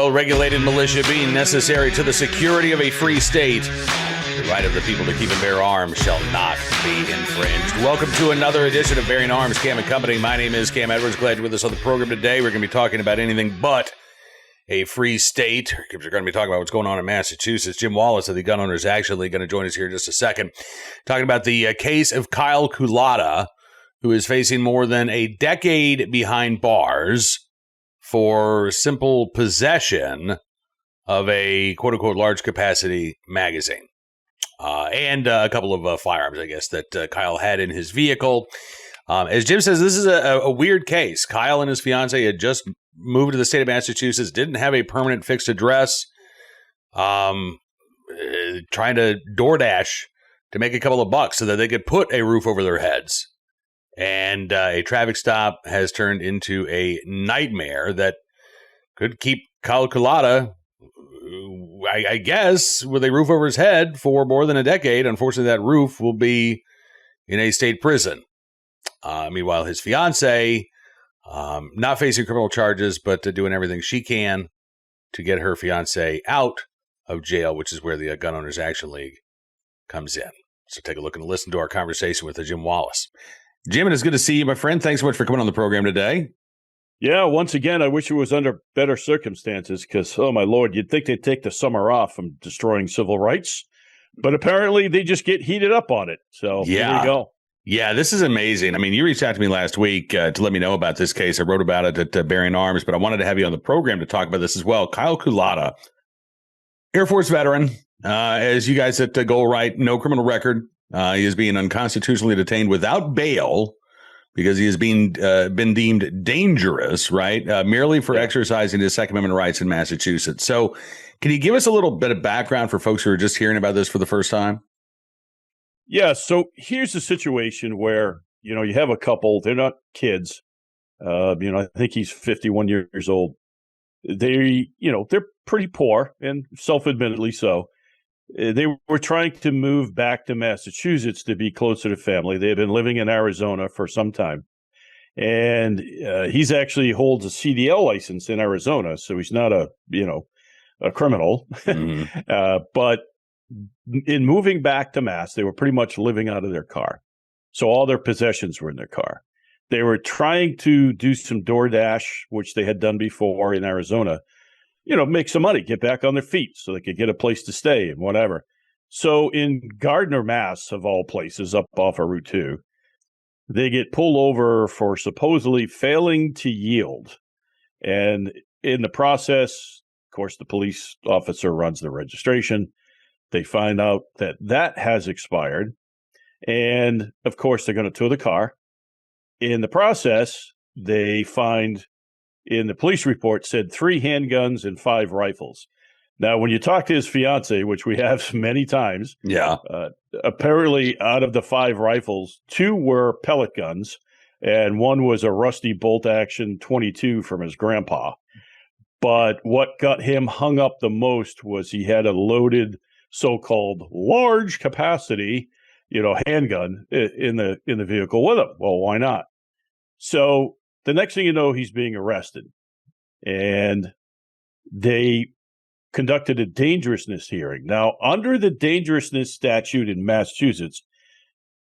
well-regulated militia being necessary to the security of a free state, the right of the people to keep and bear arms shall not be infringed. Welcome to another edition of Bearing Arms, Cam & Company. My name is Cam Edwards. Glad you're with us on the program today. We're going to be talking about anything but a free state. We're going to be talking about what's going on in Massachusetts. Jim Wallace of the Gun Owners Action League going to join us here in just a second. Talking about the case of Kyle Culotta, who is facing more than a decade behind bars for simple possession of a quote-unquote large-capacity magazine. And a couple of firearms, I guess, that Kyle had in his vehicle. As Jim says, this is a weird case. Kyle and his fiance had just moved to the state of Massachusetts, didn't have a permanent fixed address, trying to DoorDash to make a couple of bucks so that they could put a roof over their heads. And a traffic stop has turned into a nightmare that could keep Kyle Culotta, I guess, with a roof over his head for more than a decade. Unfortunately, that roof will be in a state prison. Meanwhile, his fiance, not facing criminal charges, but doing everything she can to get her fiance out of jail, which is where the Gun Owners Action League comes in. So take a look and listen to our conversation with Jim Wallace. Jim, it is good to see you, my friend. Thanks so much for coming on the program today. Yeah, once again, I wish it was under better circumstances because, oh, my Lord, you'd think they'd take the summer off from destroying civil rights. But apparently they just get heated up on it. So Here you go. Yeah, this is amazing. I mean, you reached out to me last week to let me know about this case. I wrote about it at Bearing Arms, but I wanted to have you on the program to talk about this as well. Kyle Culotta, Air Force veteran, as you guys at Goal Right, no criminal record. He is being unconstitutionally detained without bail because he has been deemed dangerous, right? Merely for exercising his Second Amendment rights in Massachusetts. So can you give us a little bit of background for folks who are just hearing about this for the first time? Yeah, so here's a situation where, you have a couple, they're not kids. I think he's 51 years old. They're pretty poor and self-admittedly so. They were trying to move back to Massachusetts to be closer to family. They had been living in Arizona for some time. And he's actually holds a CDL license in Arizona, so he's not a criminal. Mm-hmm. But in moving back to Mass, they were pretty much living out of their car. So all their possessions were in their car. They were trying to do some DoorDash, which they had done before in Arizona, make some money, get back on their feet so they could get a place to stay and whatever. So in Gardner, Mass, of all places, up off of Route 2, they get pulled over for supposedly failing to yield. And in the process, of course, the police officer runs the registration. They find out that has expired. And, of course, they're going to tow the car. In the process, they find, in the police report, said 3 handguns and 5 rifles. Now, when you talk to his fiance, which we have many times, apparently out of the 5 rifles, 2 were pellet guns, and 1 was a rusty bolt-action .22 from his grandpa. But what got him hung up the most was he had a loaded so-called large capacity, handgun in the vehicle with him. Well, why not? So the next thing you know, he's being arrested. And they conducted a dangerousness hearing. Now, under the dangerousness statute in Massachusetts,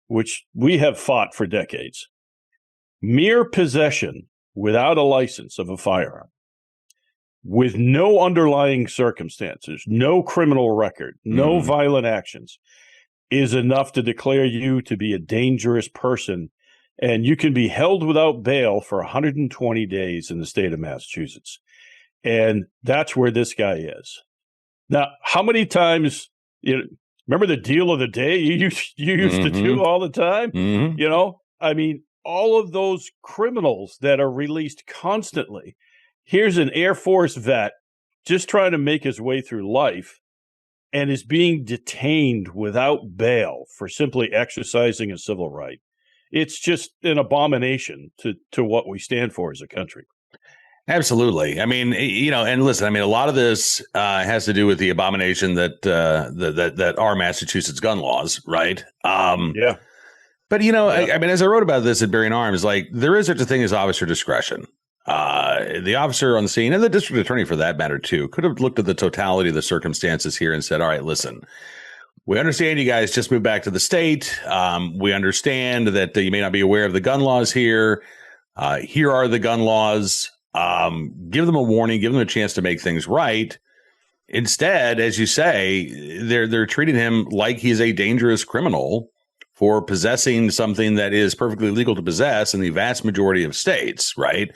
which we have fought for decades, mere possession without a license of a firearm, with no underlying circumstances, no criminal record, no violent actions, is enough to declare you to be a dangerous person. And you can be held without bail for 120 days in the state of Massachusetts. And that's where this guy is. Now, how many times, remember the deal of the day you used to do all the time? Mm-hmm. All of those criminals that are released constantly. Here's an Air Force vet just trying to make his way through life and is being detained without bail for simply exercising a civil right. It's just an abomination to what we stand for as a country. Absolutely. And listen, a lot of this has to do with the abomination that are Massachusetts gun laws, right? Yeah. But, as I wrote about this at Bearing Arms, there is such a thing as officer discretion. The officer on the scene, and the district attorney for that matter too, could have looked at the totality of the circumstances here and said, all right, listen, we understand you guys just moved back to the state. We understand that you may not be aware of the gun laws here. Here are the gun laws. Give them a warning, give them a chance to make things right. Instead, as you say, they're treating him like he's a dangerous criminal for possessing something that is perfectly legal to possess in the vast majority of states, right?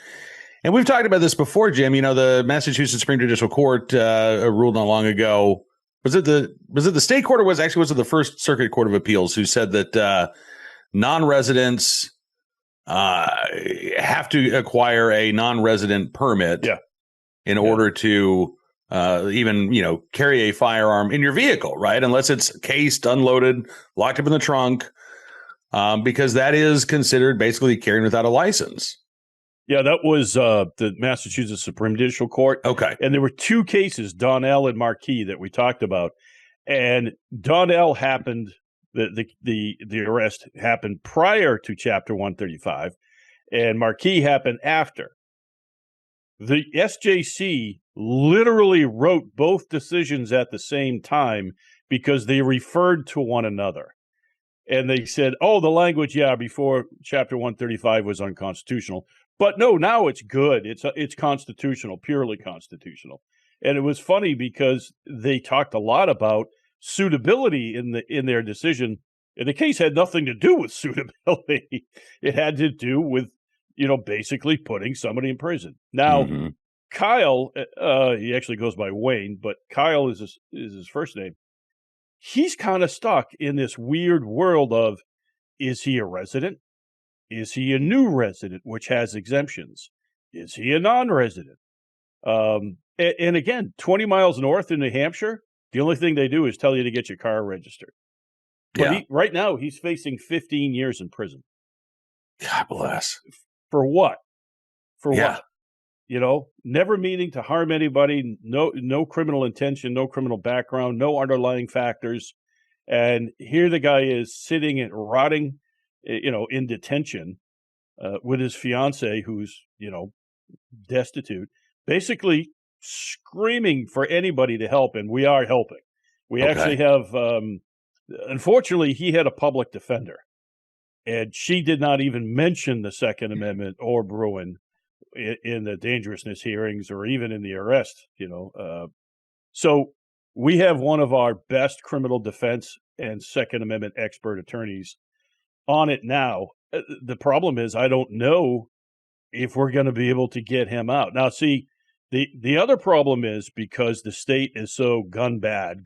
And we've talked about this before, Jim. You know, the Massachusetts Supreme Judicial Court ruled not long ago. Was it the state court, or was it the First Circuit Court of Appeals who said that non-residents have to acquire a non-resident permit in order to even, carry a firearm in your vehicle, right? Unless it's cased, unloaded, locked up in the trunk, because that is considered basically carrying without a license. Yeah, that was the Massachusetts Supreme Judicial Court. Okay. And there were two cases, Donnell and Marquis, that we talked about. And Donnell happened, the arrest happened prior to Chapter 135, and Marquis happened after. The SJC literally wrote both decisions at the same time because they referred to one another. And they said, the language, before Chapter 135 was unconstitutional. But no, now it's good. It's constitutional, purely constitutional. And it was funny because they talked a lot about suitability in their decision. And the case had nothing to do with suitability. It had to do with, basically putting somebody in prison. Now, Kyle, he actually goes by Wayne, but Kyle is his first name. He's kind of stuck in this weird world of, is he a resident? Is he a new resident, which has exemptions? Is he a non-resident? And again, 20 miles north in New Hampshire, the only thing they do is tell you to get your car registered. But right now, he's facing 15 years in prison. God bless. For what? What? Never meaning to harm anybody, no criminal intention, no criminal background, no underlying factors. And here the guy is sitting and rotting, in detention with his fiance, who's, destitute, basically screaming for anybody to help. And we are helping. We actually have, unfortunately, he had a public defender, and she did not even mention the Second Amendment or Bruin in the dangerousness hearings or even in the arrest, So we have one of our best criminal defense and Second Amendment expert attorneys on it now. The problem is I don't know if we're going to be able to get him out. Now, see, the other problem is because the state is so gun bad,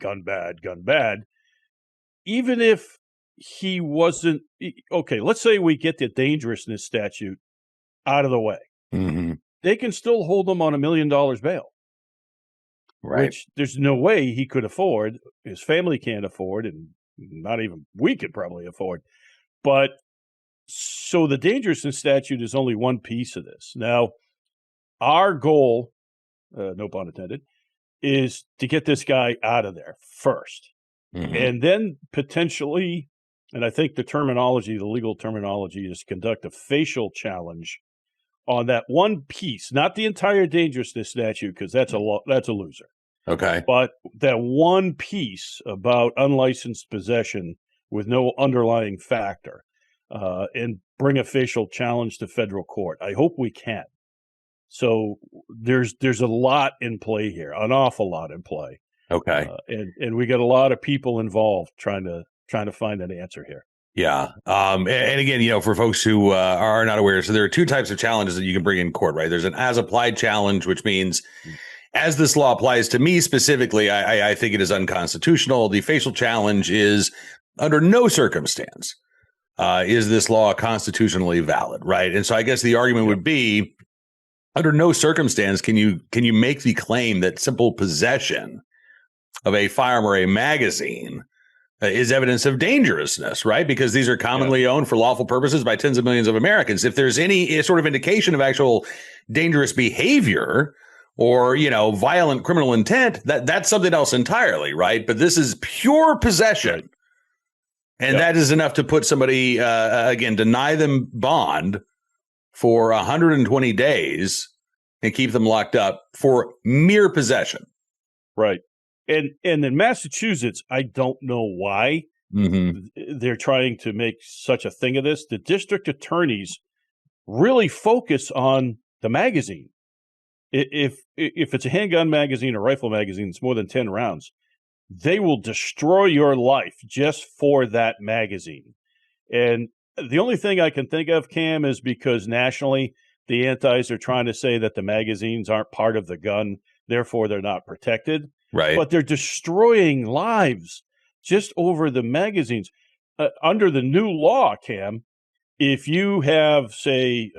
even if he wasn't, let's say we get the dangerousness statute out of the way. Mm-hmm. They can still hold him on $1 million bail, right? Which there's no way he could afford. His family can't afford, and not even we could probably afford. But so the dangerousness statute is only one piece of this. Now, our goal, no pun intended, is to get this guy out of there first, and then potentially, and I think the legal terminology is conduct a facial challenge on that one piece, not the entire dangerousness statute, because that's a loser. Okay. But that one piece about unlicensed possession with no underlying factor, and bring a facial challenge to federal court. I hope we can. So there's a lot in play here, an awful lot in play. Okay. And we got a lot of people involved trying to find an answer here. Yeah. And again, for folks who are not aware, so there are two types of challenges that you can bring in court, right? There's an as-applied challenge, which means as this law applies to me specifically, I think it is unconstitutional. The facial challenge is under no circumstance is this law constitutionally valid, right? And so I guess the argument would be under no circumstance can you make the claim that simple possession of a firearm or a magazine is evidence of dangerousness, right? Because these are commonly owned for lawful purposes by tens of millions of Americans. If there's any sort of indication of actual dangerous behavior or, violent criminal intent, that's something else entirely, right? But this is pure possession. Right. And that is enough to put somebody, deny them bond for 120 days and keep them locked up for mere possession. Right. And in Massachusetts, I don't know why they're trying to make such a thing of this. The district attorneys really focus on the magazine. If it's a handgun magazine or rifle magazine, it's more than 10 rounds. They will destroy your life just for that magazine. And the only thing I can think of, Cam, is because nationally the antis are trying to say that the magazines aren't part of the gun, therefore they're not protected. Right. But they're destroying lives just over the magazines. Under the new law, Cam, if you have, say,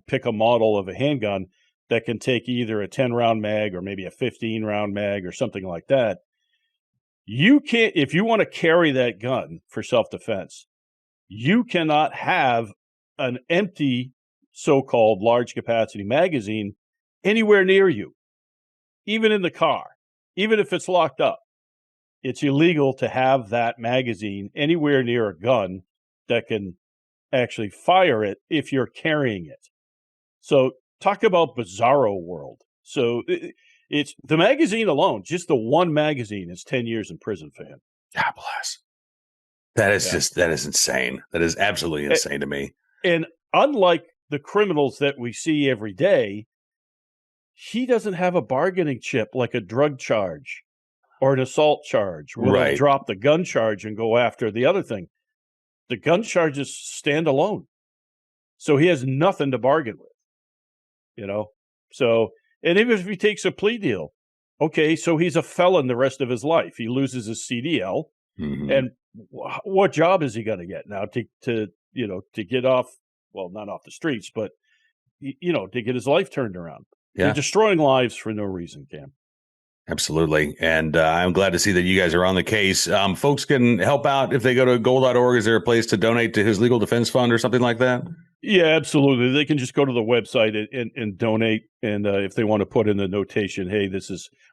pick a model of a handgun that can take either a 10-round mag or maybe a 15-round mag or something like that, you can't, if you want to carry that gun for self-defense, you cannot have an empty so-called large capacity magazine anywhere near you, even in the car. Even if it's locked up, it's illegal to have that magazine anywhere near a gun that can actually fire it if you're carrying it. So talk about bizarro world. So it's the magazine alone, just the one magazine is 10 years in prison, fan. God bless. That is that is insane. That is absolutely insane to me. And unlike the criminals that we see every day, he doesn't have a bargaining chip like a drug charge or an assault charge where they'll drop the gun charge and go after the other thing. The gun charges stand alone. So he has nothing to bargain with, So, and even if he takes a plea deal, okay, so he's a felon the rest of his life. He loses his CDL. And what job is he going to get now to get off, well, not off the streets, but, to get his life turned around? Yeah. They're destroying lives for no reason, Cam. Absolutely. And I'm glad to see that you guys are on the case. Folks can help out if they go to goal.org. Is there a place to donate to his legal defense fund or something like that? Yeah, absolutely. They can just go to the website and donate. And if they want to put in the notation, hey,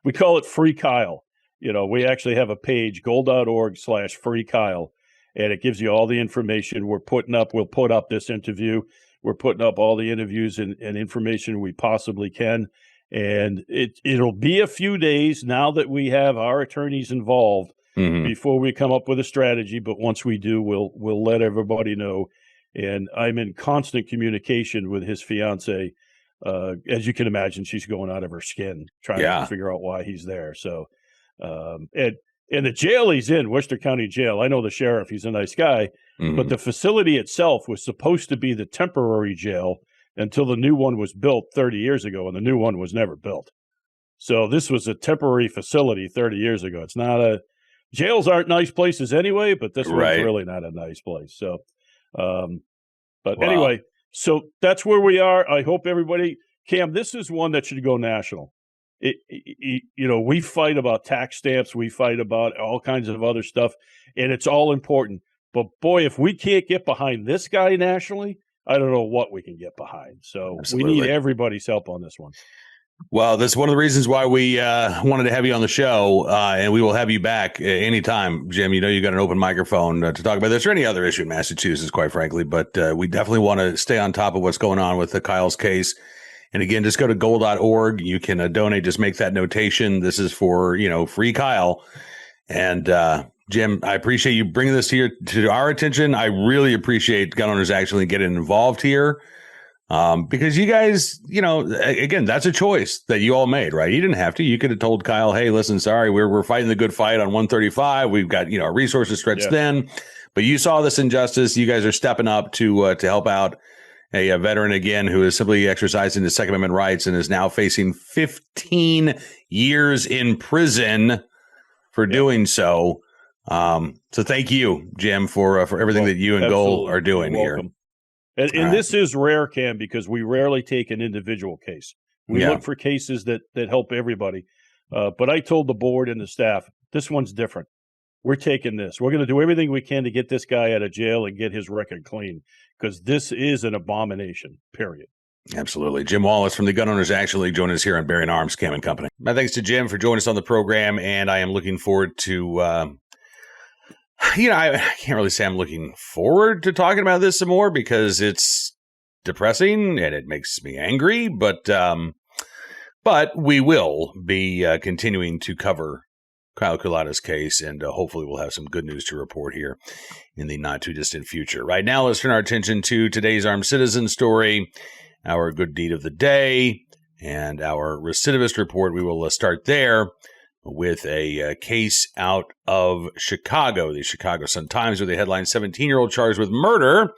we call it Free Kyle. We actually have a page, goal.org/Free Kyle, and it gives you all the information we'll put up this interview. We're putting up all the interviews and information we possibly can. And it'll be a few days now that we have our attorneys involved before we come up with a strategy. But once we do, we'll let everybody know. And I'm in constant communication with his fiance. As you can imagine, she's going out of her skin trying to figure out why he's there. So, and the jail he's in, Worcester County Jail, I know the sheriff, he's a nice guy, but the facility itself was supposed to be the temporary jail until the new one was built 30 years ago, and the new one was never built. So this was a temporary facility 30 years ago. It's not jails aren't nice places anyway, but this one's really not a nice place. So, anyway, so that's where we are. I hope everybody, Cam, this is one that should go national. We fight about tax stamps, we fight about all kinds of other stuff, and it's all important. But boy, if we can't get behind this guy nationally, I don't know what we can get behind. So we need everybody's help on this one. Well, that's one of the reasons why we wanted to have you on the show, and we will have you back anytime, Jim. You got an open microphone to talk about this or any other issue in Massachusetts, quite frankly. But we definitely want to stay on top of what's going on with the Kyle's case. And again, just go to goal.org. You can donate. Just make that notation. This is for, Free Kyle. And Jim, I appreciate you bringing this here to our attention. I really appreciate gun owners actually getting involved here. Because you guys, again, that's a choice that you all made, right? You didn't have to. You could have told Kyle, hey, listen, sorry, we're fighting the good fight on 135. We've got, our resources stretched thin. But you saw this injustice. You guys are stepping up to help out a veteran again who is simply exercising his Second Amendment rights and is now facing 15 years in prison for doing so. So thank you, Jim, for everything that you and Goal are doing here. And this is rare, Cam, because we rarely take an individual case. We look for cases that help everybody. But I told the board and the staff, this one's different. We're taking this. We're going to do everything we can to get this guy out of jail and get his record clean, because this is an abomination, period. Absolutely. Jim Wallace from the Gun Owners Action League joining us here on Bearing Arms, Cam & Company. My thanks to Jim for joining us on the program, and I am looking forward to, I can't really say I'm looking forward to talking about this some more because it's depressing and it makes me angry, but But we will be continuing to cover Kyle Culato's case, and hopefully we'll have some good news to report here in the not-too-distant future. Right now, let's turn our attention to today's Armed Citizen story, our good deed of the day, and our recidivist report. We will start there with a case out of Chicago, the Chicago Sun-Times, with the headline, 17-year-old charged with murder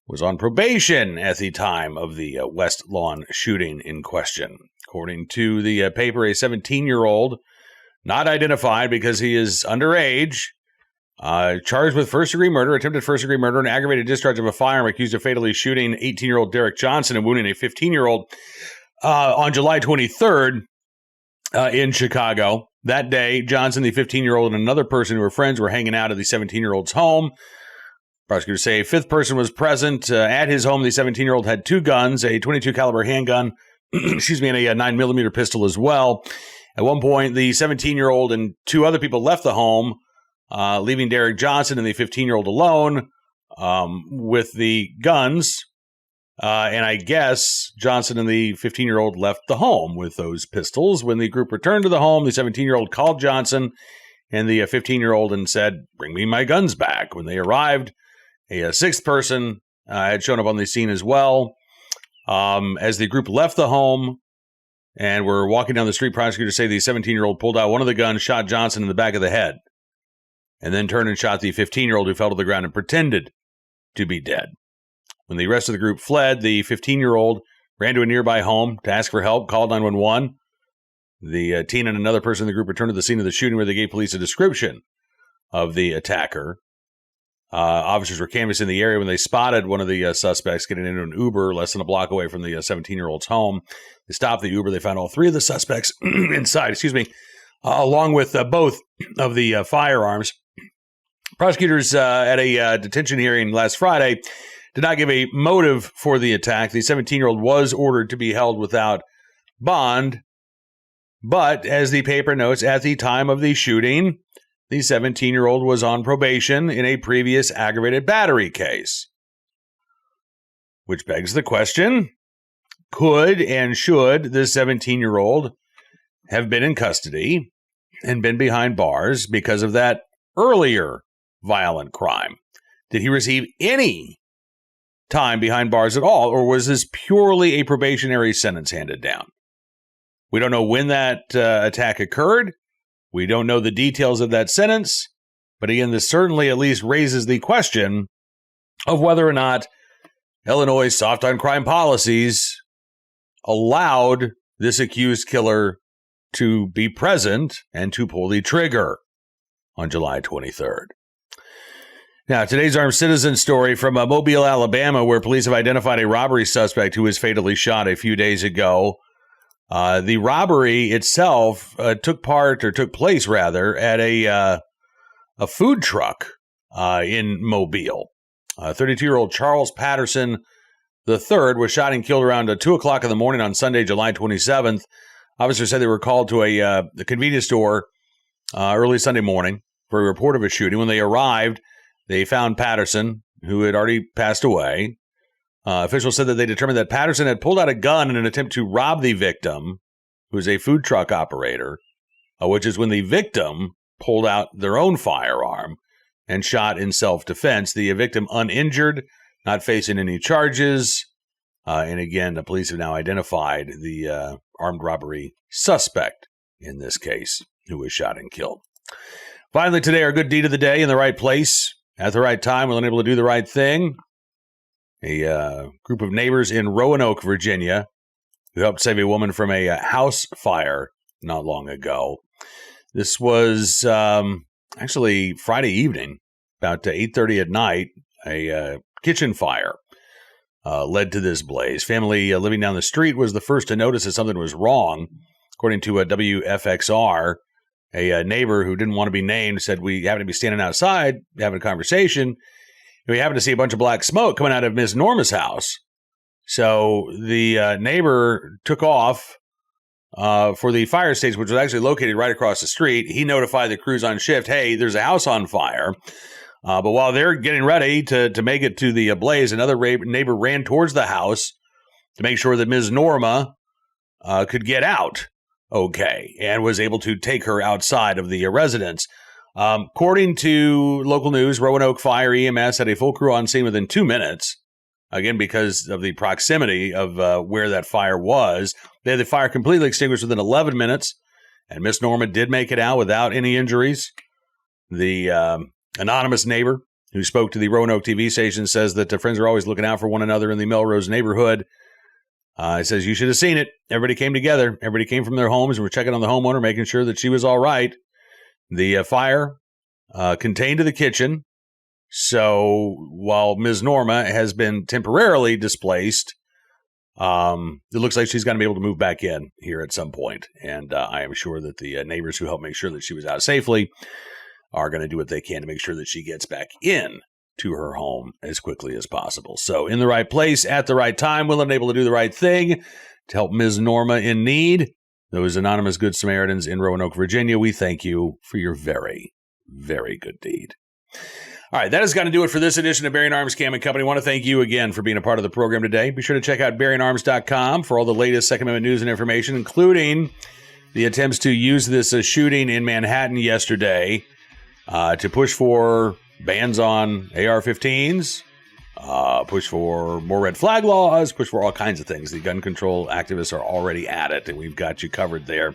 was on probation at the time of the West Lawn shooting in question. According to the paper, a 17-year-old, not identified because he is underage, charged with first-degree murder, attempted first-degree murder, and aggravated discharge of a firearm, accused of fatally shooting 18-year-old Derek Johnson and wounding a 15-year-old on July 23rd in Chicago. That day, Johnson, the 15-year-old, and another person who were friends were hanging out at the 17-year-old's home. Prosecutors say a fifth person was present at his home. The 17-year-old had two guns, a .22 caliber handgun, and a 9mm pistol as well. At one point, the 17-year-old and two other people left the home, leaving Derek Johnson and the 15-year-old alone with the guns. And I guess Johnson and the 15-year-old left the home with those pistols. When the group returned to the home, the 17-year-old called Johnson and the 15-year-old and said, "Bring me my guns back." When they arrived, a sixth person had shown up on the scene as well. As the group left the home and were walking down the street, prosecutors say the 17-year-old pulled out one of the guns, shot Johnson in the back of the head, and then turned and shot the 15-year-old, who fell to the ground and pretended to be dead. When the rest of the group fled, the 15-year-old ran to a nearby home to ask for help, called 911. The teen and another person in the group returned to the scene of the shooting, where they gave police a description of the attacker. Officers were canvassing the area when they spotted one of the suspects getting into an Uber less than a block away from the 17-year-old's home. They stopped the Uber. They found all three of the suspects inside, along with both of the firearms. Prosecutors at a detention hearing last Friday did not give a motive for the attack. The 17-year-old was ordered to be held without bond. But as the paper notes, at the time of the shooting, the 17-year-old was on probation in a previous aggravated battery case. Which begs the question, could and should the 17-year-old have been in custody and been behind bars because of that earlier violent crime? Did he receive any time behind bars at all, or was this purely a probationary sentence handed down? We don't know when that attack occurred. We don't know the details of that sentence. But again, this certainly at least raises the question of whether or not Illinois' soft on crime policies allowed this accused killer to be present and to pull the trigger on July 23rd. Now, today's Armed Citizen story from Mobile, Alabama, where police have identified a robbery suspect who was fatally shot a few days ago. The robbery itself took place at a food truck in Mobile. 32-year-old Charles Patterson III was shot and killed around 2 o'clock in the morning on Sunday, July 27th. Officers said they were called to a convenience store early Sunday morning for a report of a shooting. When they arrived, they found Patterson, who had already passed away. Officials said that they determined that Patterson had pulled out a gun in an attempt to rob the victim, who is a food truck operator, which is when the victim pulled out their own firearm and shot in self-defense. The victim uninjured, not facing any charges. And again, the police have now identified the armed robbery suspect in this case, who was shot and killed. Finally, today, our good deed of the day, in the right place at the right time. We're unable to do the right thing. A group of neighbors in Roanoke, Virginia, who helped save a woman from a house fire not long ago. This was actually Friday evening, about 8:30 at night. A kitchen fire led to this blaze. Family living down the street was the first to notice that something was wrong. According to WFXR, a neighbor who didn't want to be named said, "We happened to be standing outside having a conversation. We happened to see a bunch of black smoke coming out of Ms. Norma's house." So the neighbor took off for the fire station, which was actually located right across the street. He notified the crews on shift, "Hey, there's a house on fire." But while they're getting ready to make it to the blaze, another neighbor ran towards the house to make sure that Ms. Norma could get out okay and was able to take her outside of the residence. According to local news, Roanoke Fire EMS had a full crew on scene within 2 minutes. Again, because of the proximity of where that fire was. They had the fire completely extinguished within 11 minutes, and Miss Norma did make it out without any injuries. The anonymous neighbor who spoke to the Roanoke TV station says that the friends are always looking out for one another in the Melrose neighborhood. He says, you should have seen it. Everybody came together. Everybody came from their homes and were checking on the homeowner, making sure that she was all right. The fire contained to the kitchen. So while Ms. Norma has been temporarily displaced, it looks like she's going to be able to move back in here at some point. And I am sure that the neighbors who helped make sure that she was out safely are going to do what they can to make sure that she gets back in to her home as quickly as possible. So in the right place at the right time, willing and able to do the right thing to help Ms. Norma in need. Those anonymous Good Samaritans in Roanoke, Virginia, we thank you for your very, very good deed. All right, that is going to do it for this edition of Bearing Arms Cam & Company. I want to thank you again for being a part of the program today. Be sure to check out BearingArms.com for all the latest Second Amendment news and information, including the attempts to use this shooting in Manhattan yesterday to push for bans on AR-15s, push for more red flag laws, push for all kinds of things. The gun control activists are already at it, and we've got you covered there.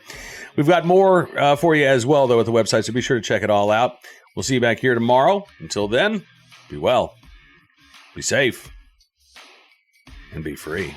We've got more for you as well, though, at the website, so be sure to check it all out. We'll see you back here tomorrow. Until then, be well, be safe, and be free.